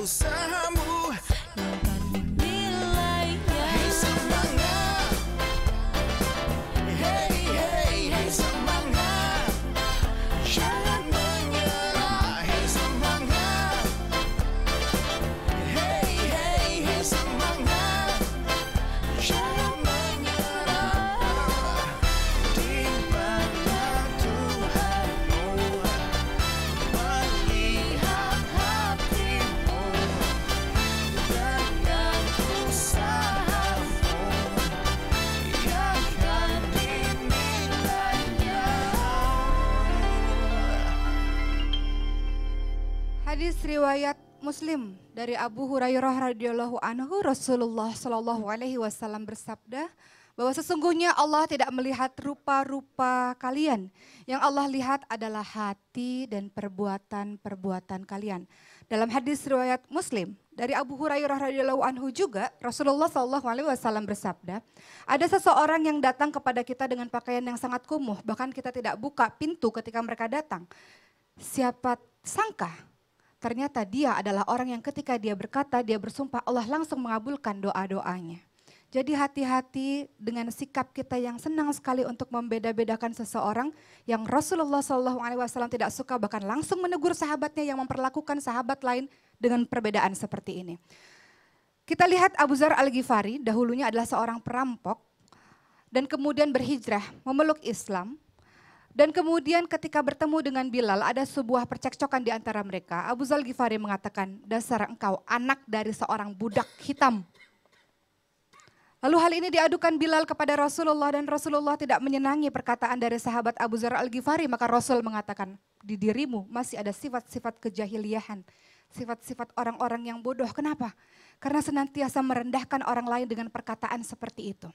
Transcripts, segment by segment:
usahamu yang akan dinilainya. Hey semangat, hey hey hey semangat, jangan menyerah. Hey semangat, hey hey hey semangat, jangan menyerah. Di mana Tuhanmu melihat hatimu dengan usahamu yang akan dinilainya. Hadis riwayat Muslim dari Abu Hurairah radhiyallahu anhu, Rasulullah shallallahu alaihi wasallam bersabda bahwa sesungguhnya Allah tidak melihat rupa-rupa kalian. Yang Allah lihat adalah hati dan perbuatan-perbuatan kalian. Dalam hadis riwayat Muslim dari Abu Hurairah radhiyallahu anhu juga, Rasulullah shallallahu alaihi wasallam bersabda, ada seseorang yang datang kepada kita dengan pakaian yang sangat kumuh, bahkan kita tidak buka pintu ketika mereka datang. Siapa sangka ternyata dia adalah orang yang ketika dia berkata, dia bersumpah, Allah langsung mengabulkan doa-doanya. Jadi hati-hati dengan sikap kita yang senang sekali untuk membeda-bedakan seseorang yang Rasulullah SAW tidak suka, bahkan langsung menegur sahabatnya yang memperlakukan sahabat lain dengan perbedaan seperti ini. Kita lihat Abu Dzar Al-Ghifari dahulunya adalah seorang perampok dan kemudian berhijrah memeluk Islam. Dan kemudian ketika bertemu dengan Bilal ada sebuah percekcokan di antara mereka. Abu Dzar Al-Ghifari mengatakan, dasar engkau anak dari seorang budak hitam. Lalu hal ini diadukan Bilal kepada Rasulullah dan Rasulullah tidak menyenangi perkataan dari sahabat Abu Dzar Al-Ghifari. Maka Rasul mengatakan, di dirimu masih ada sifat-sifat kejahiliahan. Sifat-sifat orang-orang yang bodoh. Kenapa? Karena senantiasa merendahkan orang lain dengan perkataan seperti itu.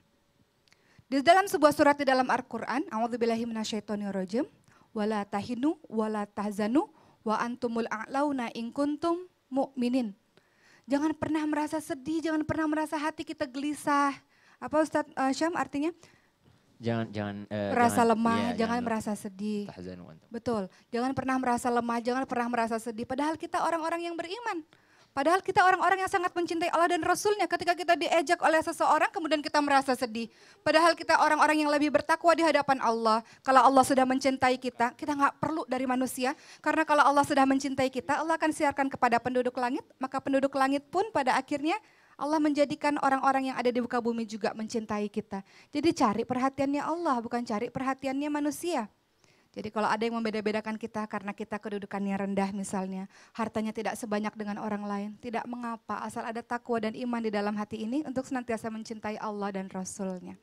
Di dalam sebuah surat di dalam Al-Quran, A'udzubillahi minasyaitonirrajim, wala tahinu wala tahzanu wa antumul a'launa in kuntum mu'minin. Jangan pernah merasa sedih, jangan pernah merasa hati kita gelisah. Apa Ustadz Syam artinya? Jangan Merasa lemah, iya, jangan merasa sedih. tahzanu antum. Betul, jangan pernah merasa lemah, jangan pernah merasa sedih. Padahal kita orang-orang yang beriman. Padahal kita orang-orang yang sangat mencintai Allah dan Rasulnya. Ketika kita diejek oleh seseorang kemudian kita merasa sedih. Padahal kita orang-orang yang lebih bertakwa di hadapan Allah. Kalau Allah sudah mencintai kita, kita nggak perlu dari manusia. Karena kalau Allah sudah mencintai kita, Allah akan siarkan kepada penduduk langit. Maka penduduk langit pun pada akhirnya Allah menjadikan orang-orang yang ada di muka bumi juga mencintai kita. Jadi cari perhatiannya Allah, bukan cari perhatiannya manusia. Jadi kalau ada yang membeda-bedakan kita karena kita kedudukannya rendah misalnya, hartanya tidak sebanyak dengan orang lain, tidak mengapa asal ada takwa dan iman di dalam hati ini untuk senantiasa mencintai Allah dan Rasulnya.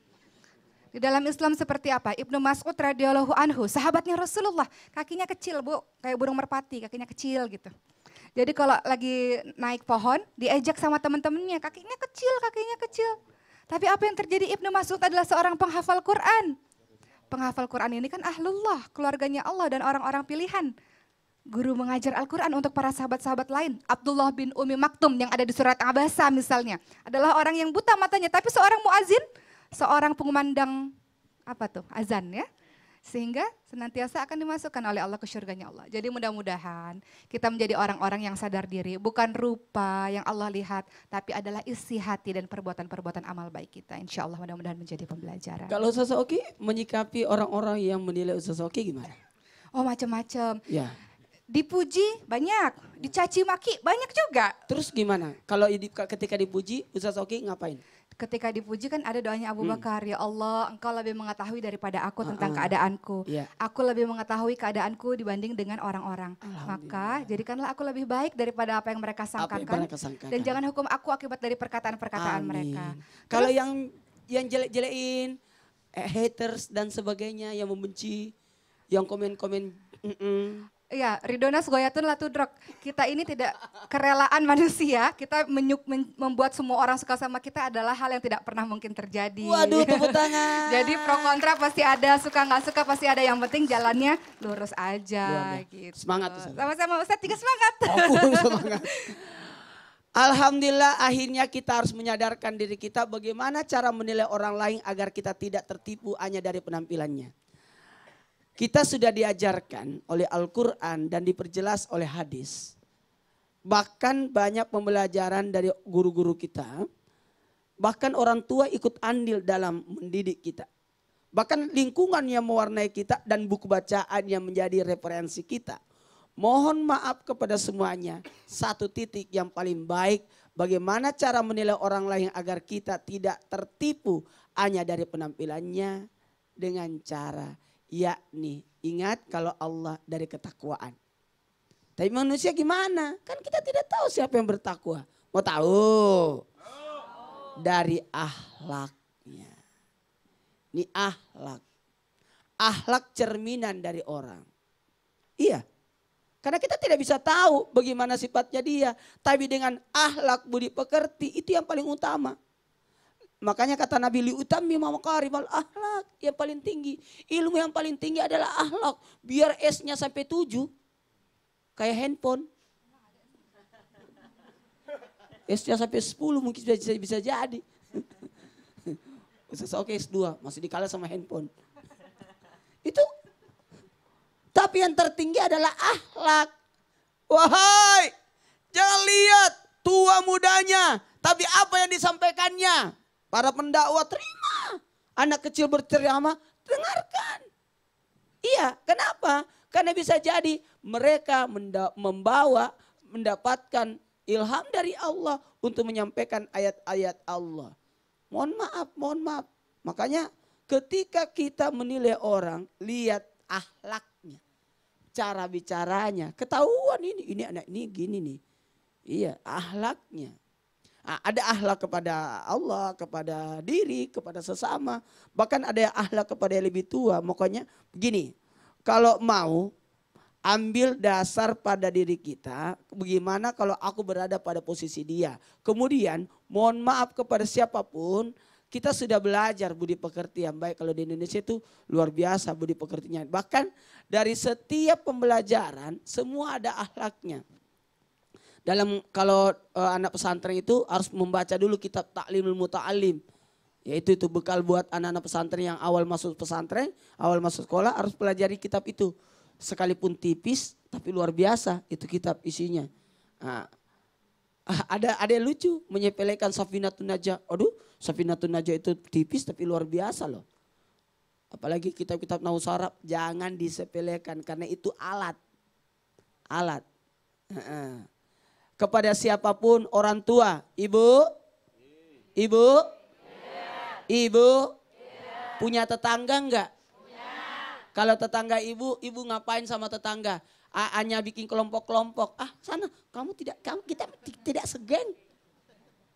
Di dalam Islam seperti apa? Ibnu Mas'ud radhiyallahu anhu, sahabatnya Rasulullah, kakinya kecil Bu, kayak burung merpati, kakinya kecil gitu. Jadi kalau lagi naik pohon, diejak sama teman-temannya, kakinya kecil. Tapi apa yang terjadi? Ibnu Mas'ud adalah seorang penghafal Quran. Penghafal Quran ini kan ahlullah, keluarganya Allah dan orang-orang pilihan. Guru mengajar Al-Quran untuk para sahabat-sahabat lain. Abdullah bin Umi Maktum yang ada di surat Abasa misalnya. Adalah orang yang buta matanya, tapi seorang muazin, seorang pengumandang azan ya. Sehingga senantiasa akan dimasukkan oleh Allah ke syurganya Allah. Jadi mudah-mudahan kita menjadi orang-orang yang sadar diri. Bukan rupa yang Allah lihat, tapi adalah isi hati dan perbuatan-perbuatan amal baik kita. Insya Allah mudah-mudahan menjadi pembelajaran. Kalau Ustaz Oki menyikapi orang-orang yang menilai Ustaz Oki gimana? Oh macam-macam. Ya. Dipuji banyak, dicaci maki banyak juga. Terus gimana? Kalau ketika dipuji Ustaz Oki ngapain? Ketika dipuji kan ada doanya Abu Bakar, ya Allah engkau lebih mengetahui daripada aku tentang keadaanku. Yeah. Aku lebih mengetahui keadaanku dibanding dengan orang-orang. Maka jadikanlah aku lebih baik daripada apa yang mereka sangkakan. Dan jangan hukum aku akibat dari perkataan-perkataan mereka. Kalau yang jelek-jelekin, haters dan sebagainya yang membenci, yang komen-komen Iya, Ridona Sgoyatun Latudrok. Kita ini tidak kerelaan manusia, kita membuat semua orang suka sama kita adalah hal yang tidak pernah mungkin terjadi. Waduh, tepuk tangan. Jadi pro kontra pasti ada, suka nggak suka pasti ada. Yang penting jalannya lurus aja gitu. Semangat Ustaz. Sama-sama Ustaz, juga semangat. Semangat. Alhamdulillah akhirnya kita harus menyadarkan diri kita bagaimana cara menilai orang lain agar kita tidak tertipu hanya dari penampilannya. Kita sudah diajarkan oleh Al-Quran dan diperjelas oleh hadis Bahkan banyak pembelajaran dari guru-guru kita. Bahkan orang tua ikut andil dalam mendidik kita. Bahkan lingkungan yang mewarnai kita dan buku bacaan yang menjadi referensi kita. Mohon maaf kepada semuanya. Satu titik yang paling baik, bagaimana cara menilai orang lain agar kita tidak tertipu hanya dari penampilannya, dengan cara yakni ingat kalau Allah dari ketakwaan. Tapi manusia gimana? Kan kita tidak tahu siapa yang bertakwa. Mau tahu? Dari akhlaknya. Ini akhlak. Akhlak cerminan dari orang. Iya. Karena kita tidak bisa tahu bagaimana sifatnya dia. Tapi dengan akhlak budi pekerti itu yang paling utama. Makanya kata Nabi liutami makarimal akhlak yang paling tinggi. Ilmu yang paling tinggi adalah akhlak. Biar S-nya sampai 7. Kayak handphone. S-nya sampai 10 mungkin bisa jadi. Oke S2 masih dikalah sama handphone. Itu. Tapi yang tertinggi adalah akhlak. Wahai, jangan lihat tua mudanya. Tapi apa yang disampaikannya. Para pendakwa terima. Anak kecil berceramah, dengarkan. Iya, kenapa? Karena bisa jadi mereka mendapatkan ilham dari Allah untuk menyampaikan ayat-ayat Allah. Mohon maaf. Makanya ketika kita menilai orang, lihat akhlaknya. Cara bicaranya, ketahuan ini anak ini gini nih. Iya, akhlaknya. Nah, ada akhlak kepada Allah, kepada diri, kepada sesama. Bahkan ada akhlak kepada yang lebih tua. Makanya begini, kalau mau ambil dasar pada diri kita, bagaimana kalau aku berada pada posisi dia. Kemudian mohon maaf kepada siapapun, kita sudah belajar budi pekerti yang baik. Kalau di Indonesia itu luar biasa budi pekertinya. Bahkan dari setiap pembelajaran semua ada akhlaknya. Dalam kalau anak pesantren itu harus membaca dulu kitab Ta'limul Muta'alim. Yaitu itu bekal buat anak-anak pesantren yang awal masuk pesantren, awal masuk sekolah harus pelajari kitab itu. Sekalipun tipis tapi luar biasa itu kitab isinya. Nah, ada yang lucu menyepelekan Safinatun Najah. Aduh, Safinatun Najah itu tipis tapi luar biasa loh. Apalagi kitab-kitab Nahwu Saraf jangan disepelekan karena itu alat. Alat. Kepada siapapun orang tua, ibu, punya tetangga enggak? Kalau tetangga ibu ngapain sama tetangga? Hanya bikin kelompok-kelompok. Sana, kita tidak segeng.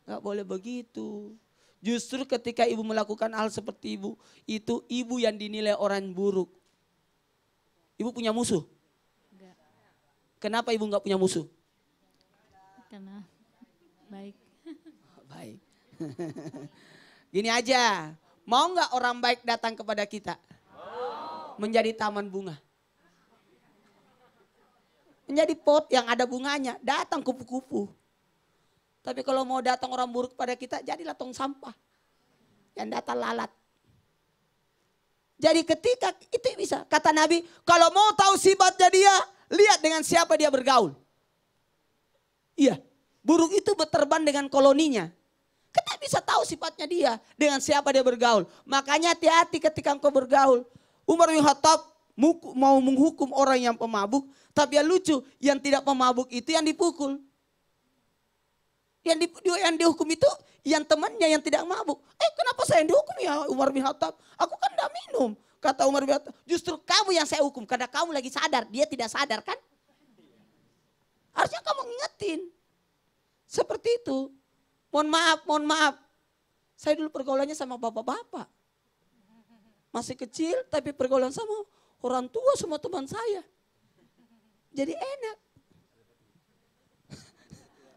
Enggak boleh begitu. Justru ketika ibu melakukan hal seperti ibu, itu ibu yang dinilai orang buruk. Ibu punya musuh? Enggak. Kenapa ibu enggak punya musuh? Karena baik. Baik. Gini aja, mau enggak orang baik datang kepada kita? Menjadi taman bunga. Menjadi pot yang ada bunganya, datang kupu-kupu. Tapi kalau mau datang orang buruk pada kita, jadilah tong sampah. Yang datang lalat. Jadi ketika itu bisa, kata Nabi, kalau mau tahu sifatnya dia, lihat dengan siapa dia bergaul. Iya, burung itu berterbang dengan koloninya. Kita bisa tahu sifatnya dia, dengan siapa dia bergaul. Makanya hati-hati ketika engkau bergaul. Umar bin Khattab mau menghukum orang yang pemabuk, tapi yang lucu, yang tidak pemabuk itu yang dipukul. Yang dihukum itu yang temannya yang tidak mabuk. Kenapa saya yang dihukum ya Umar bin Khattab? Aku kan tidak minum. Kata Umar bin Khattab, justru kamu yang saya hukum karena kamu lagi sadar, dia tidak sadar kan? Harusnya kamu ngingetin. Seperti itu. Mohon maaf. Saya dulu pergaulannya sama bapak-bapak. Masih kecil tapi pergaulan sama orang tua semua teman saya. Jadi enak.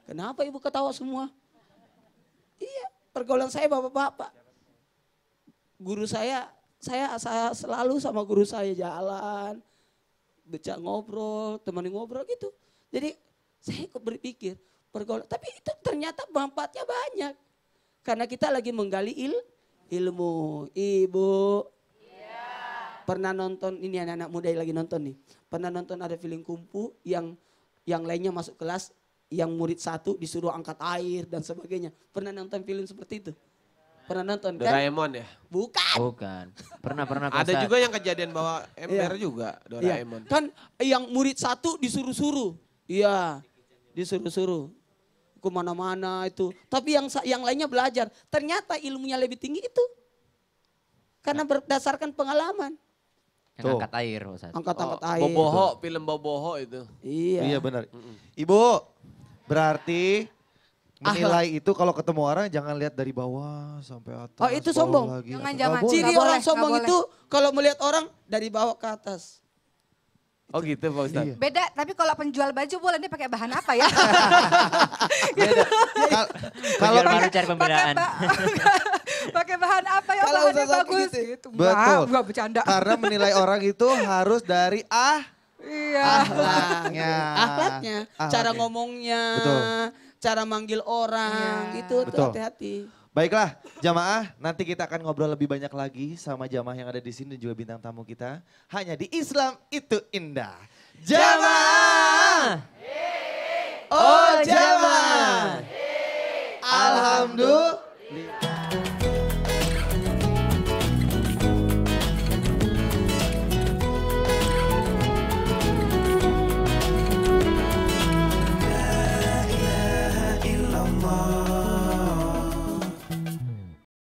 Kenapa ibu ketawa semua? Iya, pergaulan saya bapak-bapak. Guru saya selalu sama guru saya jalan. Becak ngobrol, temani ngobrol gitu. Jadi saya ikut berpikir pergaulan. Tapi itu ternyata manfaatnya banyak. Karena kita lagi menggali ilmu. Ibu pernah nonton, ini anak-anak muda yang lagi nonton nih. Pernah nonton ada film Kungfu yang lainnya masuk kelas. yang murid satu disuruh angkat air dan sebagainya. Pernah nonton film seperti itu? Pernah nonton kan? Doraemon ya? Bukan. Bukan. Pernah Pak Ada Ustadz. juga yang kejadian bawa ember Iya. juga Iya. Doraemon. Kan yang murid satu disuruh-suruh. Iya, disuruh-suruh. Kemana-mana itu. Tapi yang lainnya belajar. Ternyata ilmunya lebih tinggi itu. Karena berdasarkan pengalaman. Yang Tuh. angkat air Pak Ustadz. Angkat-angkat air. Boboho, film Boboho itu. Iya. Iya benar. Ibu, berarti menilai itu kalau ketemu orang jangan lihat dari bawah sampai atas. Oh, itu bawah sombong. lagi, Jangan, atas. jangan. Nggak boleh. Ciri Nggak orang boleh, sombong nggak itu kalau melihat orang dari bawah ke atas. Oh gitu Pak Ustadz. Iya. Beda, tapi kalau penjual baju boleh dia pakai bahan apa ya? Beda. Kalau Biar baru cari pembelaan. Pakai bahan apa ya? Kalau Bahannya usaha bagus gitu. gitu. Betul. Enggak bercanda. karena menilai orang itu harus dari Iya. akhlaknya. Akhlaknya, cara Akhlaknya. ngomongnya, Betul. cara manggil orang, Iya. itu tuh Betul. hati-hati. Baiklah, jamaah, nanti kita akan ngobrol lebih banyak lagi sama jamaah yang ada di sini dan juga bintang tamu kita. Hanya di Islam itu indah. Jamaah! Oh jamaah! Alhamdulillah.